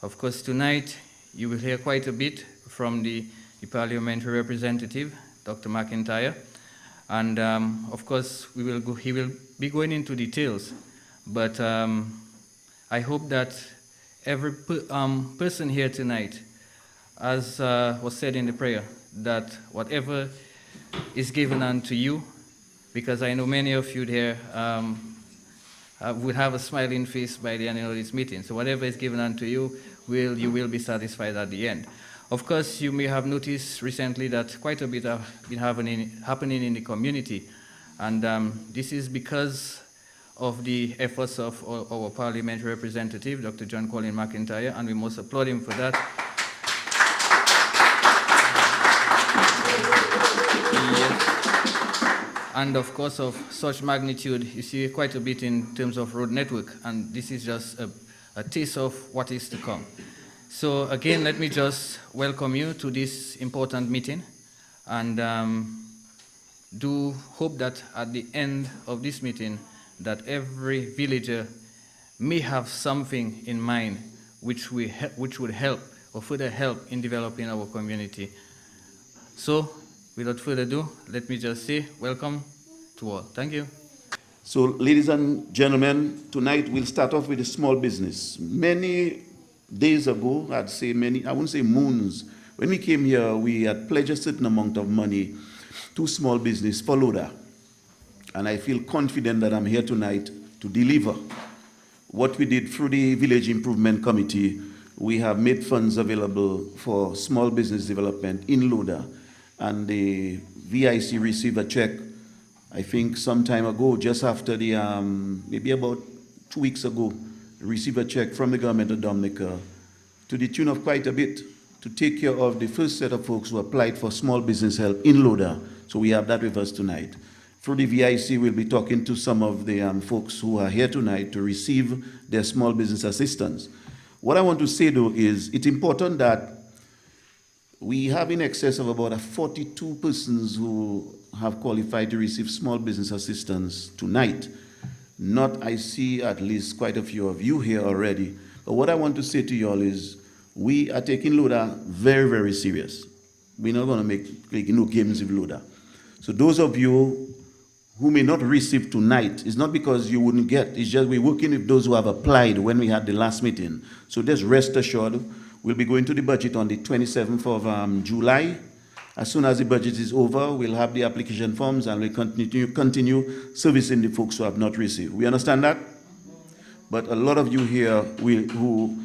Of course, tonight you will hear quite a bit from the parliamentary representative, Dr. McIntyre, and of course he will be going into details, but I hope that every person here tonight, as was said in the prayer, that whatever is given unto you, because I know many of you there would have a smiling face by the end of this meeting. So whatever is given unto you, you will be satisfied at the end. Of course, you may have noticed recently that quite a bit have been happening in the community, and this is because of the efforts of our parliamentary representative, Dr. John Colin McIntyre, and we must applaud him for that. And of course, of such magnitude, you see quite a bit in terms of road network, and this is just a taste of what is to come. So again, let me just welcome you to this important meeting, and do hope that at the end of this meeting, that every villager may have something in mind which would help or further help in developing our community. So, without further ado, let me just say welcome to all. Thank you. So, ladies and gentlemen, tonight we'll start off with a small business. Many days ago, I'd say many, I wouldn't say moons, when we came here, we had pledged a certain amount of money to small business for Laudat. And I feel confident that I'm here tonight to deliver. What we did through the Village Improvement Committee, we have made funds available for small business development in Laudat. And the VIC received a check, I think some time ago, just after the, maybe about 2 weeks ago, received a check from the government of Dominica to the tune of quite a bit to take care of the first set of folks who applied for small business help in Laudat. So we have that with us tonight. Through the VIC, we'll be talking to some of the folks who are here tonight to receive their small business assistance. What I want to say, though, is it's important that we have in excess of about 42 persons who have qualified to receive small business assistance tonight. Not, I see at least quite a few of you here already. But what I want to say to you all is we are taking Laudat very, very serious. We're not going to make games with Laudat. So those of you who may not receive tonight, it's not because you wouldn't get, it's just we're working with those who have applied when we had the last meeting. So just rest assured, we'll be going to the budget on the 27th of July. As soon as the budget is over, we'll have the application forms and we'll continue servicing the folks who have not received. We understand that? But a lot of you here who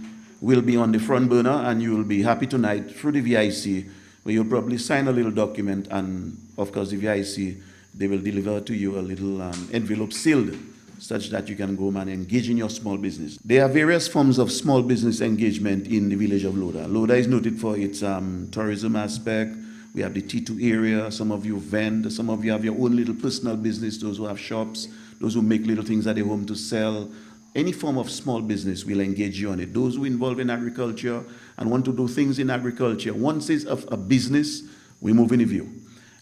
will be on the front burner, and you will be happy tonight through the VIC, where you'll probably sign a little document, and of course the VIC, they will deliver to you a little envelope sealed, such that you can go and engage in your small business. There are various forms of small business engagement in the village of Laudat. Laudat is noted for its tourism aspect. We have the T2 area. Some of you vend. Some of you have your own little personal business, those who have shops, those who make little things at their home to sell. Any form of small business will engage you on it. Those who involve in agriculture and want to do things in agriculture, once it's a business, we move in with you.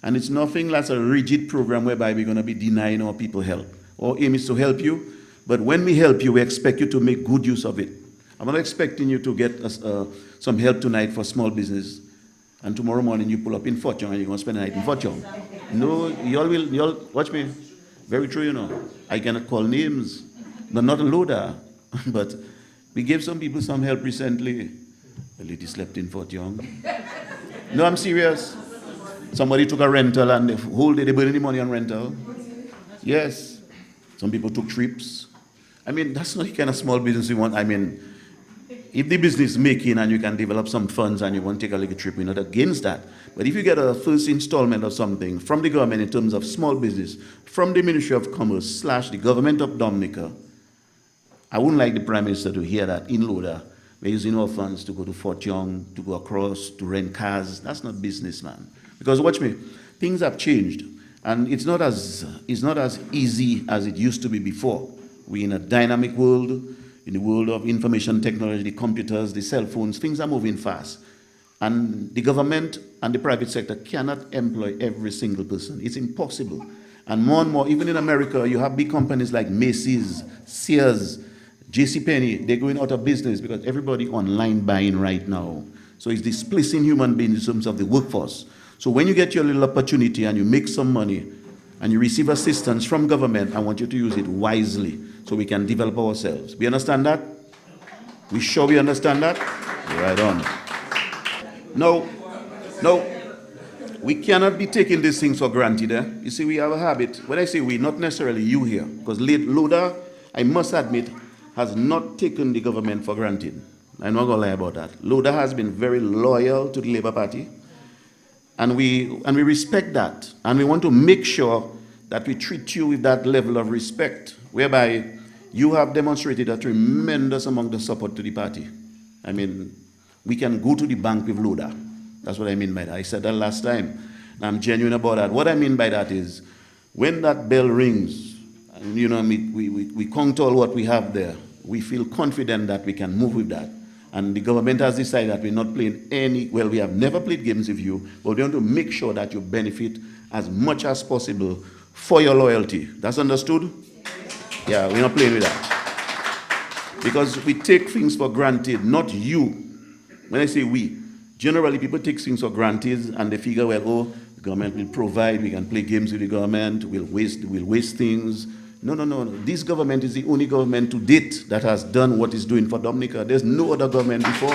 And it's nothing like a rigid program whereby we're going to be denying our people help. Our aim is to help you, but when we help you, we expect you to make good use of it. I'm not expecting you to get some help tonight for small business, and tomorrow morning you pull up in Fort Young and you're going to spend the night in Fort Young. No, y'all watch me. Very true, you know. I cannot call names, but not a Laudat. But we gave some people some help recently. A lady slept in Fort Young. No, I'm serious. Somebody took a rental and the whole day they burned the money on rental. Yes. Some people took trips. I mean, that's not the kind of small business we want. I mean, if the business is making and you can develop some funds and you want to take a little trip, we're not against that. But if you get a first installment of something from the government in terms of small business, from the Ministry of Commerce / the government of Dominica, I wouldn't like the Prime Minister to hear that in Laudat, we're using our funds to go to Fort Young, to go across, to rent cars. That's not business, man. Because watch me, things have changed. And it's not as easy as it used to be before. We're in a dynamic world, in the world of information technology, the computers, the cell phones, things are moving fast. And the government and the private sector cannot employ every single person. It's impossible. And more, even in America, you have big companies like Macy's, Sears, JCPenney, they're going out of business because everybody online buying right now. So it's displacing human beings in terms of the workforce. So when you get your little opportunity and you make some money and you receive assistance from government, I want you to use it wisely so we can develop ourselves. We understand that? We sure we understand that? Right on. No, we cannot be taking these things for granted. You see, we have a habit. When I say we, not necessarily you here, because Laudat, I must admit, has not taken the government for granted. I'm not going to lie about that. Laudat has been very loyal to the Labour Party, and we respect that. And we want to make sure that we treat you with that level of respect, whereby you have demonstrated a tremendous amount of support to the party. I mean, we can go to the bank with Laudat. That's what I mean by that. I said that last time. I'm genuine about that. What I mean by that is, when that bell rings, and we count all what we have there, we feel confident that we can move with that. And the government has decided that we're not playing we have never played games with you, but we want to make sure that you benefit as much as possible for your loyalty. That's understood? Yeah, we're not playing with that. Because we take things for granted, not you. When I say we, generally people take things for granted and they figure, well, oh, the government will provide, we can play games with the government, we'll waste things. No. This government is the only government to date that has done what it's doing for Dominica. There's no other government before.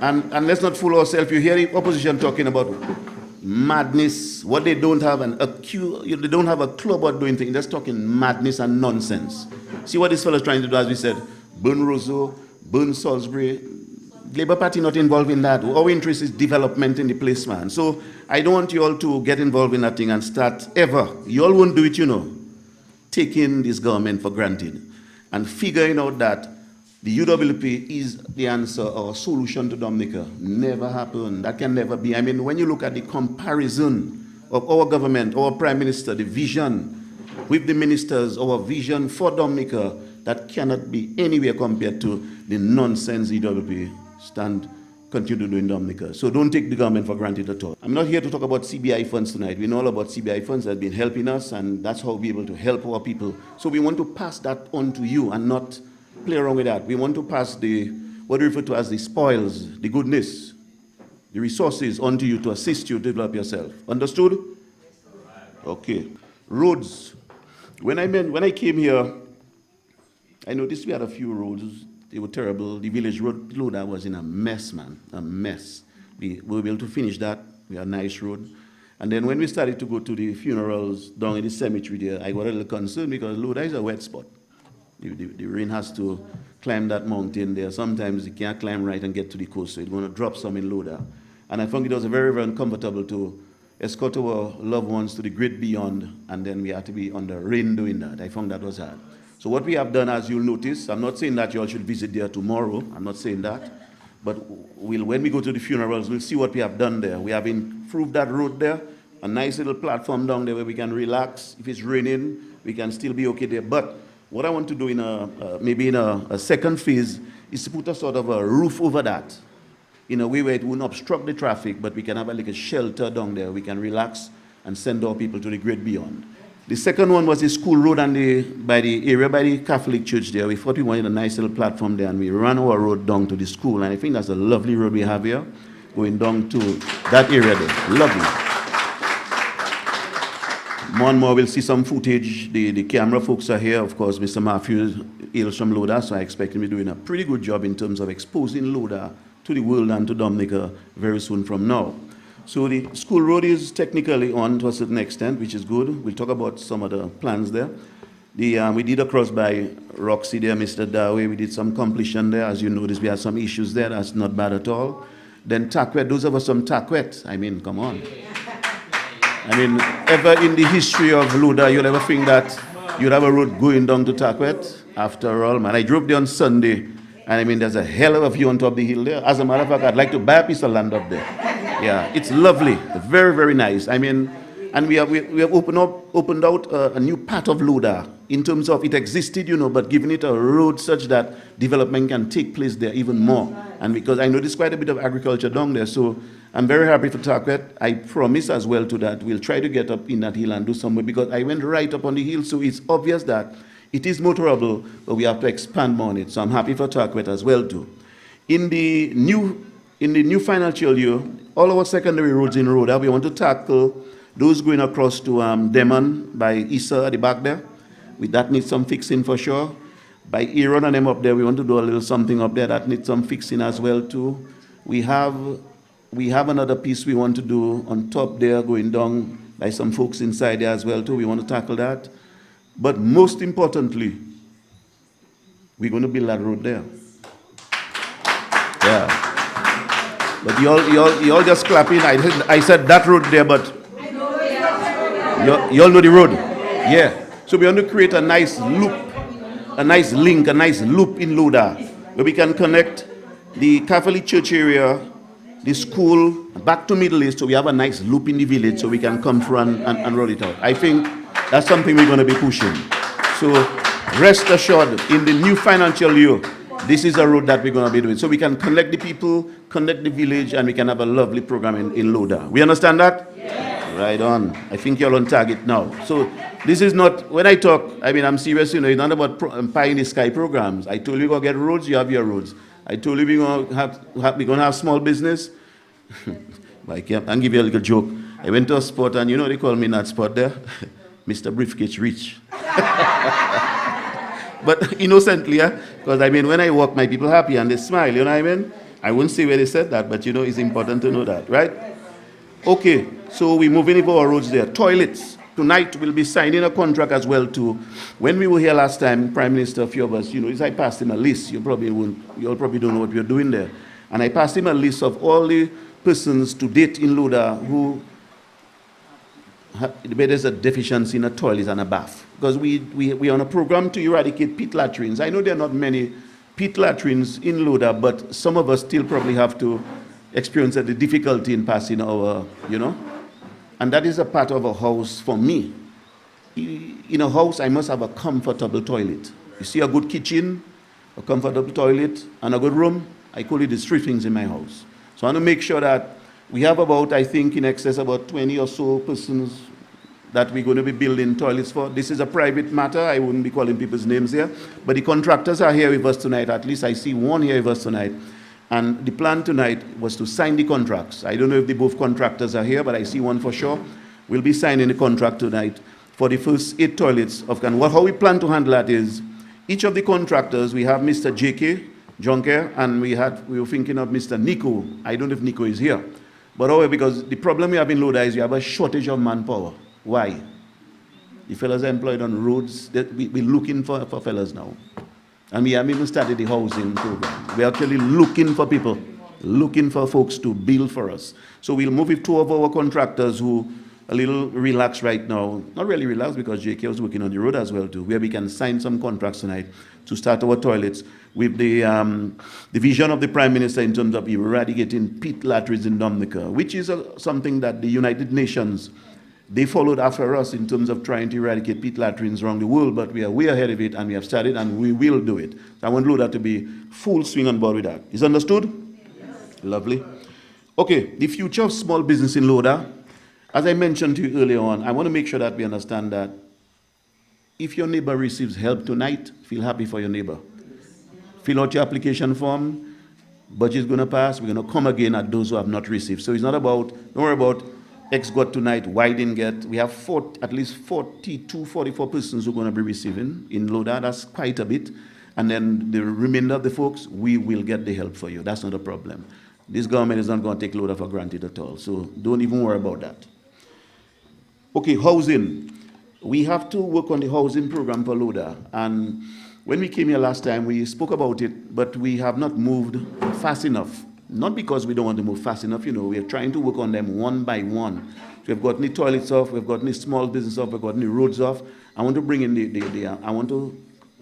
And let's not fool ourselves. You hear the opposition talking about madness, what they don't have they don't have a clue about doing things. They're just talking madness and nonsense. See what this fellow is trying to do, as we said, burn Roseau, burn Salisbury. Labour Party not involved in that. Our interest is development in the place, man. So I don't want you all to get involved in that thing and start ever. You all won't do it, taking this government for granted and figuring out that the UWP is the answer or solution to Dominica. Never happened. That can never be. I mean, when you look at the comparison of our government, our Prime Minister, the vision with the ministers, our vision for Dominica, that cannot be anywhere compared to the nonsense UWP continue to do in Dominica. So don't take the government for granted at all. I'm not here to talk about CBI funds tonight. We know all about CBI funds that have been helping us, and that's how we're able to help our people. So we want to pass that on to you and not play around with that. We want to pass what we refer to as the spoils, the goodness, the resources onto you to assist you to develop yourself. Understood? Okay. Roads. When I came here, I noticed we had a few roads. They were terrible. The village road, Laudat, was in a mess, man. A mess. We were able to finish that. We had a nice road. And then when we started to go to the funerals down in the cemetery there, I got a little concerned because Laudat is a wet spot. The rain has to climb that mountain there. Sometimes it can't climb right and get to the coast, so it's going to drop some in Laudat. And I found it was very, very uncomfortable to escort our loved ones to the great beyond, and then we had to be under rain doing that. I found that was hard. So what we have done, as you'll notice, I'm not saying that you all should visit there tomorrow. I'm not saying that. But when we go to the funerals, we'll see what we have done there. We have improved that road there, a nice little platform down there where we can relax. If it's raining, we can still be okay there. But what I want to do maybe in a second phase is to put a sort of a roof over that, in a way where it won't obstruct the traffic, but we can have like a shelter down there. We can relax and send our people to the great beyond. The second one was the school road and by the Catholic church there. We thought we wanted a nice little platform there, and we ran our road down to the school. And I think that's a lovely road we have here, going down to that area there. Lovely. More and more we'll see some footage. The camera folks are here. Of course, Mr. Matthews hails from Laudat, so I expect him to be doing a pretty good job in terms of exposing Laudat to the world and to Dominica very soon from now. So the school road is technically on to a certain extent, which is good. We'll talk about some of the plans there. We did a cross by Roxy there, Mr. Dawe. We did some completion there. As you notice, we had some issues there. That's not bad at all. Then Taquet, those of us from Taquet, I mean, come on. I mean, ever in the history of Laudat, you'll ever think that you'd have a road going down to Taquet? After all, man, I drove there on Sunday, and I mean, there's a hell of a view on top of the hill there. As a matter of fact, I'd like to buy a piece of land up there. Yeah, it's lovely, very, very nice. I mean, and we have opened out a new part of Laudat in terms of it existed, but giving it a road such that development can take place there even more. And because I know there's quite a bit of agriculture down there, so I'm very happy for Tarquet. I promise as well to that we'll try to get up in that hill and do somewhere, because I went right up on the hill, so it's obvious that it is motorable, but we have to expand more on it. So I'm happy for Tarquet as well too. In the new financial year, all our secondary roads in Rhoda, we want to tackle those going across to Demon by Issa at the back there. That needs some fixing for sure. By Aaron and them up there, we want to do a little something up there that needs some fixing as well too. We have another piece we want to do on top there, going down by some folks inside there as well too. We want to tackle that. But most importantly, we're going to build that road there. Yeah. But you all just clapping. I said that road there, but you all know the road. Yeah. So we want to create a nice loop, a nice link, a nice loop in Laudat, where we can connect the Catholic Church area, the school, back to Middle East, so we have a nice loop in the village so we can come through and roll it out. I think that's something we're going to be pushing. So rest assured, in the new financial year, this is a road that we're going to be doing. So we can connect the people, connect the village, and we can have a lovely program in Laudat. We understand that? Yes. Right on. I think you're on target now. So this is not, when I talk, I mean, I'm serious, you know, it's not about pie in the sky programs. I told you go get roads, you have your roads. I told you we're going to have small business. I can give you a little joke. I went to a spot, and you know they call me in that spot there, Mr. Briefcase Rich. But innocently, because I mean, when I walk, my people happy and they smile, you know what I mean? I won't say where they said that, but you know, it's important to know that, right? Okay, so we're moving into our roads there. Toilets. Tonight, we'll be signing a contract as well too. When we were here last time, Prime Minister, a few of us, you know, I passed him a list. You all probably don't know what we're doing there. And I passed him a list of all the persons to date in Laudat who where there's a deficiency in a toilet and a bath. Because we're on a program to eradicate pit latrines. I know there are not many pit latrines in Laudat, but some of us still probably have to experience the difficulty in passing our, you know. And that is a part of a house for me. In a house, I must have a comfortable toilet. You see a good kitchen, a comfortable toilet, and a good room. I call it the three things in my house. So I want to make sure that we have about, I think, in excess about 20 or so persons that we're going to be building toilets for. This is a private matter. I wouldn't be calling people's names here. But the contractors are here with us tonight. At least I see one here with us tonight. And the plan tonight was to sign the contracts. I don't know if the both contractors are here, but I see one for sure. We'll be signing the contract tonight for the first 8 toilets of Can. How we plan to handle that is, each of the contractors, we have Mr. J.K. Jonker, and we were thinking of Mr. Nico. I don't know if Nico is here. But however, because the problem we have in Laudat is we have a shortage of manpower. Why? The fellas are employed on roads. We're looking for fellas now. And we haven't even started the housing program. We're actually looking for people, looking for folks to build for us. So we'll move with 2 of our contractors who a little relaxed right now. Not really relaxed, because JK was working on the road as well too, where we can sign some contracts tonight to start our toilets with the vision of the Prime Minister in terms of eradicating pit latrines in Dominica, which is something that the United Nations, they followed after us in terms of trying to eradicate pit latrines around the world, but we are way ahead of it, and we have started, and we will do it. So I want Laudat to be full swing on board with that. Is understood? Yes. Lovely. Okay, the future of small business in Laudat. As I mentioned to you earlier on, I want to make sure that we understand that if your neighbor receives help tonight, feel happy for your neighbor. Fill out your application form. Budget is going to pass. We're going to come again at those who have not received. So it's not about, don't worry about X got tonight, Y didn't get. We have at least 42, 44 persons who are going to be receiving in Laudat. That's quite a bit. And then the remainder of the folks, we will get the help for you. That's not a problem. This government is not going to take Laudat for granted at all. So don't even worry about that. Okay, housing. We have to work on the housing program for Laudat. And when we came here last time, we spoke about it, but we have not moved fast enough. Not because we don't want to move fast enough, you know, we are trying to work on them one by one. So we've gotten the toilets off, we've gotten the small business off, we've gotten the roads off. I want to bring in I want to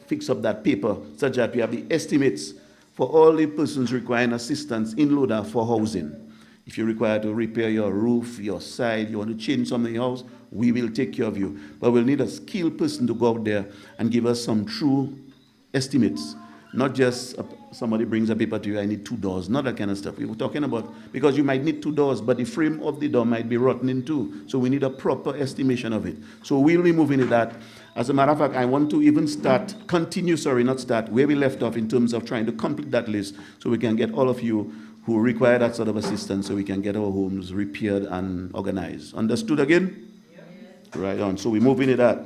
fix up that paper such that we have the estimates for all the persons requiring assistance in Laudat for housing. If you require to repair your roof, your side, you want to change something in your house, we will take care of you. But we'll need a skilled person to go out there and give us some true estimates Not just somebody brings a paper to you, I need 2 doors, not that kind of stuff. We were talking about, because you might need 2 doors, but the frame of the door might be rotten in two. So we need a proper estimation of it. So we'll be moving to that. As a matter of fact, I want to even start where we left off in terms of trying to complete that list so we can get all of you who require that sort of assistance so we can get our homes repaired and organized. Understood again? Yes. Right on. So we're moving to that.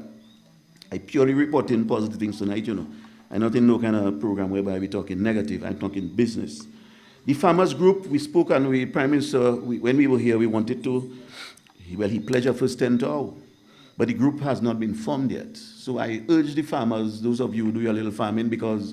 I purely reporting positive things tonight, you know. I'm not in no kind of program whereby we're talking negative. I'm talking business. The farmers group, we spoke and Prime Minister, when we were here, we wanted to, well, he pledged a first 10 to, but the group has not been formed yet. So I urge the farmers, those of you who do your little farming, because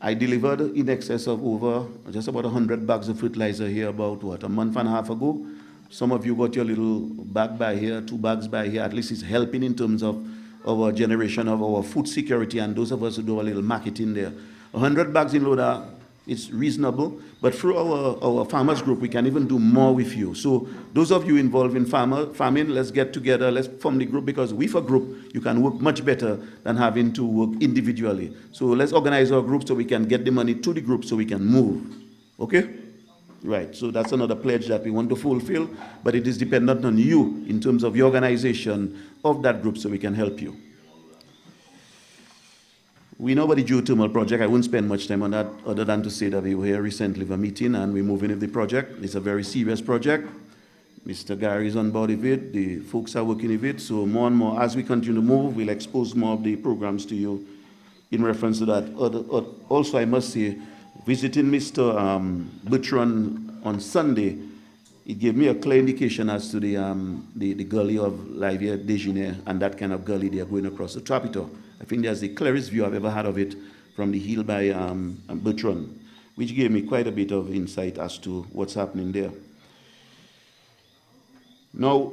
I delivered in excess of over just about 100 bags of fertilizer here about, what, a month and a half ago. Some of you got your little bag by here, 2 bags by here. At least it's helping in terms of our generation of our food security, and those of us who do a little marketing there. 100 bags in Laudat, it's reasonable, but through our farmers group, we can even do more with you. So those of you involved in farming, let's get together, let's form the group, because with a group, you can work much better than having to work individually. So let's organize our group so we can get the money to the group so we can move. Okay? Right, so that's another pledge that we want to fulfill, but it is dependent on you in terms of your organization of that group so we can help you. We know about the geothermal project. I won't spend much time on that other than to say that we were here recently for a meeting and we're moving with the project. It's a very serious project. Mr. Gary is on board with it. The folks are working with it. So more and more, as we continue to move, we'll expose more of the programs to you in reference to that. Also, I must say, visiting Mr. Bertrand on Sunday, it gave me a clear indication as to the gully of Livia Dejeuner and that kind of gully they are going across the Trapito. I think that's the clearest view I've ever had of it from the hill by Bertrand, which gave me quite a bit of insight as to what's happening there. Now,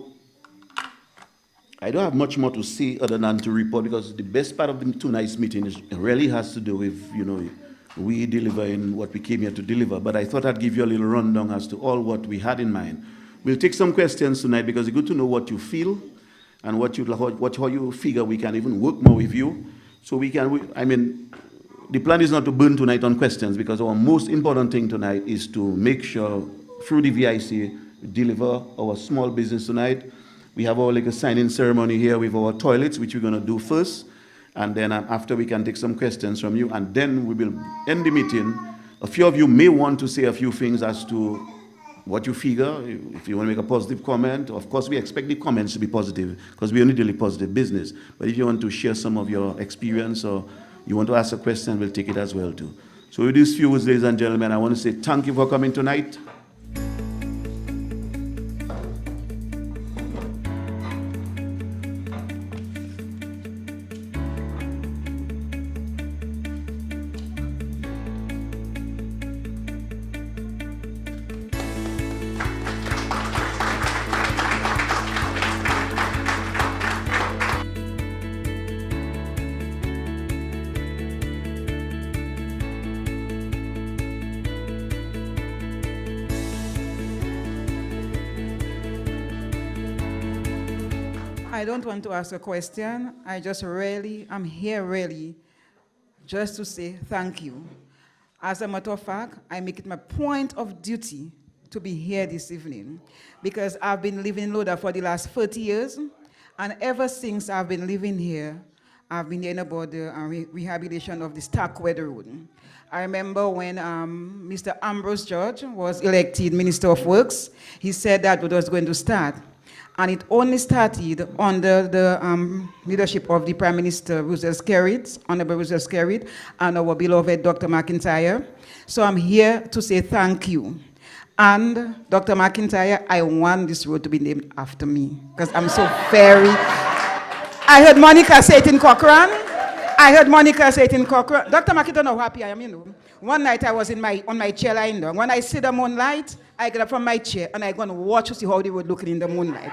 I don't have much more to say other than to report, because the best part of tonight's meeting really has to do with, you know, we delivering what we came here to deliver. But I thought I'd give you a little rundown as to all what we had in mind. We'll take some questions tonight because it's good to know what you feel and how you figure we can even work more with you. So the plan is not to burn tonight on questions, because our most important thing tonight is to make sure through the VIC we deliver our small business tonight. We have our like a signing ceremony here with our toilets, which we're going to do first. And then after we can take some questions from you, and then we will end the meeting. A few of you may want to say a few things as to what you figure. If you want to make a positive comment, of course we expect the comments to be positive because we only deal with positive business. But if you want to share some of your experience or you want to ask a question, we'll take it as well too. So with these few words, ladies and gentlemen, I want to say thank you for coming tonight. I don't want to ask a question. I'm here really just to say thank you. As a matter of fact, I make it my point of duty to be here this evening because I've been living in Laudat for the last 30 years, and ever since I've been living here, I've been hearing about the rehabilitation of the Starkweather Road. I remember when Mr. Ambrose George was elected Minister of Works, he said that it was going to start. And it only started under the leadership of the Prime Minister, Honorable Roosevelt Skerrit, and our beloved Dr. McIntyre. So I'm here to say thank you. And Dr. McIntyre, I want this road to be named after me, because I'm so very... I heard Monica say it in Cochrane. Dr. McIntyre know how happy I am, you know. One night I was on my chair lying down. When I see the moonlight, I get up from my chair and I go and watch to see how they were looking in the moonlight.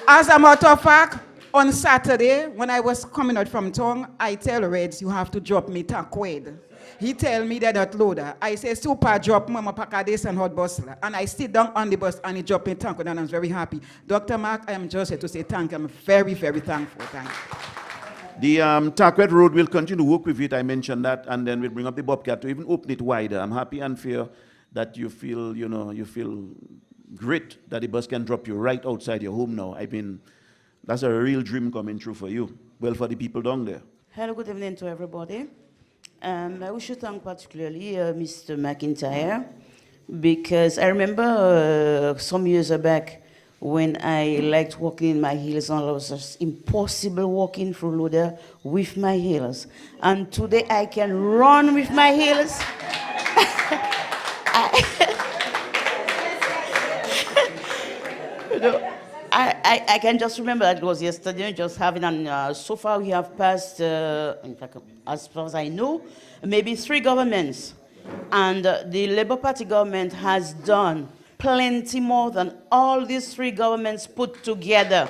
As a matter of fact, on Saturday, when I was coming out from town, I tell Reds, you have to drop me Takwed. He tell me that at Laudat. I say, super drop mama pakades and hot bus. And I sit down on the bus and he dropped me Takwed and I was very happy. Dr. Mark, I am just here to say thank you. I'm very, very thankful. Thank you. The Tarquet Road will continue to work with it. I mentioned that, and then we'll bring up the Bobcat to even open it wider. I'm happy and fair that you feel, you feel great that the bus can drop you right outside your home now. I mean, that's a real dream coming true for you. Well, for the people down there. Hello, good evening to everybody. I wish to thank particularly Mr. McIntyre, because I remember some years back when I liked walking in my heels, and it was just impossible walking through Laudat with my heels. And today I can run with my heels. I can just remember that it was yesterday, just having, and so far we have passed, in fact, as far as I know, maybe 3 governments. And the Labour Party government has done plenty more than all these 3 governments put together.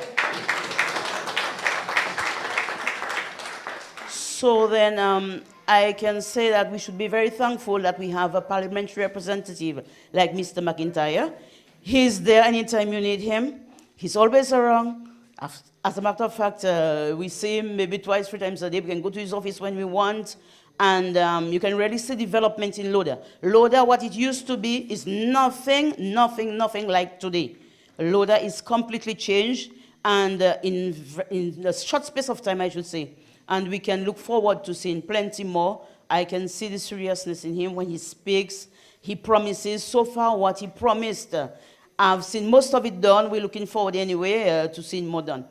So then I can say that we should be very thankful that we have a parliamentary representative like Mr. McIntyre. He's there anytime you need him. He's always around. As a matter of fact, we see him maybe 2, 3 times a day. We can go to his office when we want. And you can really see development in Laudat. Laudat, what it used to be, is nothing like today. Laudat is completely changed, and in a short space of time, I should say. And we can look forward to seeing plenty more. I can see the seriousness in him when he speaks. He promises. So far, what he promised, I've seen most of it done. We're looking forward anyway to seeing more done.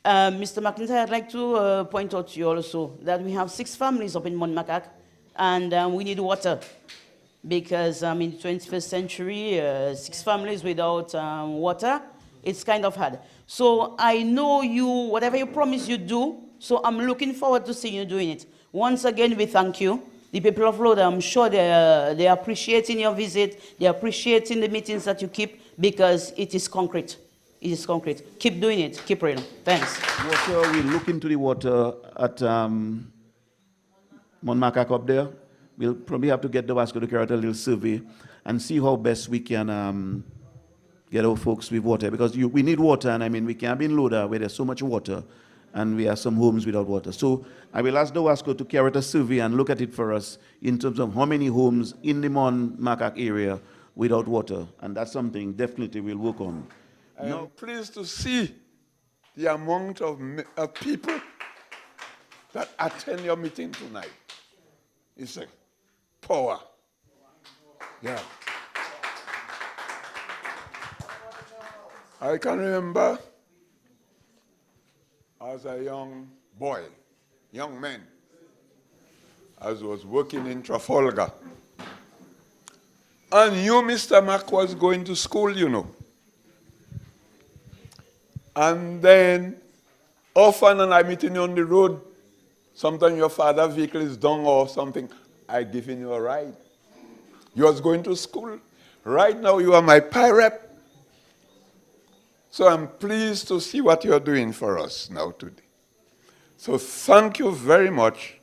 Mr. McIntyre, I'd like to point out to you also that we have 6 families up in Mount Macac, and we need water. Because in the 21st century, 6 families without water, it's kind of hard. So I know you, whatever you promise you do, so I'm looking forward to seeing you doing it. Once again, we thank you. The people of Laudat, I'm sure they're appreciating your visit, they're appreciating the meetings that you keep, because it is concrete. It is concrete. Keep doing it. Keep real. Thanks. Water, we look into the water at Mount Macac up there. We'll probably have to get the Vasco to carry out a little survey and see how best we can get our folks with water. Because we need water, and I mean, we can't be in Laudat where there's so much water, and we have some homes without water. So I will ask the Vasco to carry out a survey and look at it for us in terms of how many homes in the Mount Macac area without water. And that's something definitely we'll work on. I am pleased to see the amount of people that attend your meeting tonight. It's a power. Yeah. I can remember as a young boy, young man, as I was working in Trafalgar. And you, Mr. Mac, was going to school, you know. And then often when I'm meeting you on the road, sometimes your father's vehicle is down or something, I giving you a ride. You was going to school. Right now you are my pirate. So I'm pleased to see what you're doing for us now today. So thank you very much.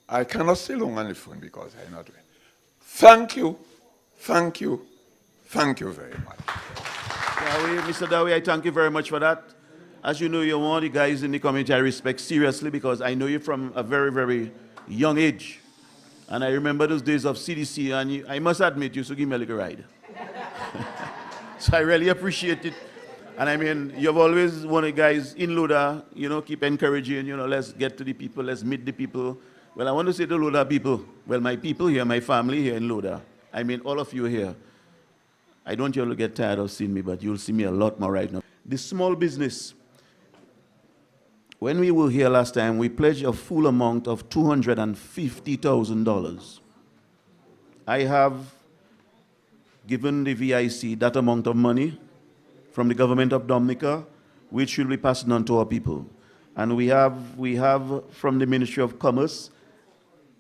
I cannot stay long on the phone because I'm not ready. Thank you, thank you, thank you very much. Mr. Dawi, I thank you very much for that. As you know, you're one of the guys in the community I respect seriously, because I know you from a very, very young age. And I remember those days of CDC, and I must admit, you used to give me a little ride. So I really appreciate it. And I mean, you've always one of the guys in Laudat, you know, keep encouraging, you know, let's get to the people, let's meet the people. Well, I want to say to Laudat people, well, my people here, my family here in Laudat, I mean, all of you here, I don't want you all to get tired of seeing me, but you'll see me a lot more right now. The small business. When we were here last time, we pledged a full amount of $250,000. I have given the VIC that amount of money from the government of Dominica, which will be passed on to our people. And we have from the Ministry of Commerce,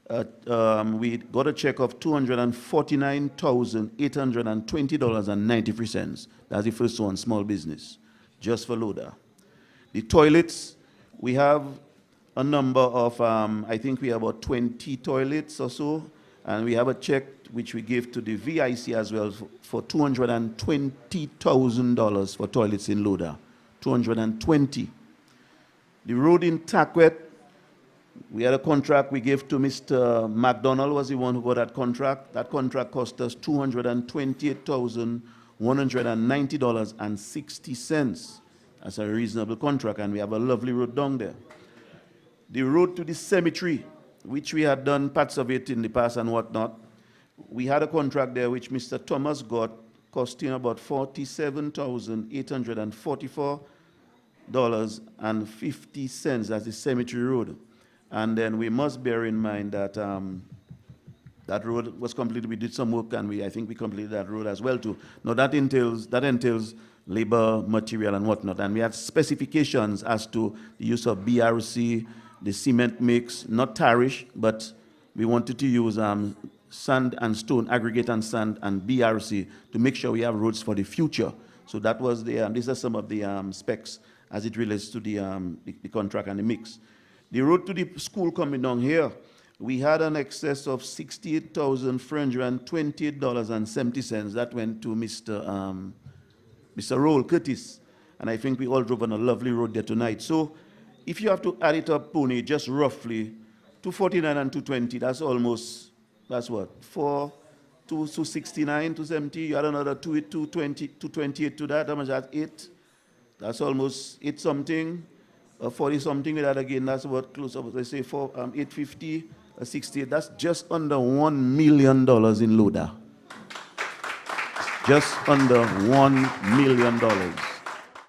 we got a check of $249,820.93. That's the first one, small business, just for Laudat. The toilets, we have a number of, I think we have about 20 toilets or so, and we have a check which we gave to the VIC as well for $220,000 for toilets in Laudat, 220. The road in Taquet, we had a contract we gave to Mr. McDonald, was the one who got that contract. That contract cost us $228,190.60. That's a reasonable contract, and we have a lovely road down there. The road to the cemetery, which we had done parts of it in the past and whatnot, we had a contract there which Mr. Thomas got, costing about $47,844.50. That's the cemetery road. And then we must bear in mind that that road was completed. We did some work, and I think we completed that road as well too. Now that entails labor, material, and whatnot. And we had specifications as to the use of BRC, the cement mix, not tarish, but we wanted to use sand and stone, aggregate and sand, and BRC to make sure we have roads for the future. So that was these are some of the specs as it relates to the contract and the mix. The road to the school coming down here, we had an excess of $68,328.70. That went to Mr. Roll Curtis, and I think we all drove on a lovely road there tonight. So if you have to add it up, Pony, just roughly, 249 and 220, that's what, 269, 270, you add another 220, 228 to that, how much that's 8? That's almost 8 something, 40 something with that again, that's what, close up, let's say 850, 68, that's just under $1 million in Laudat. Just under $1 million.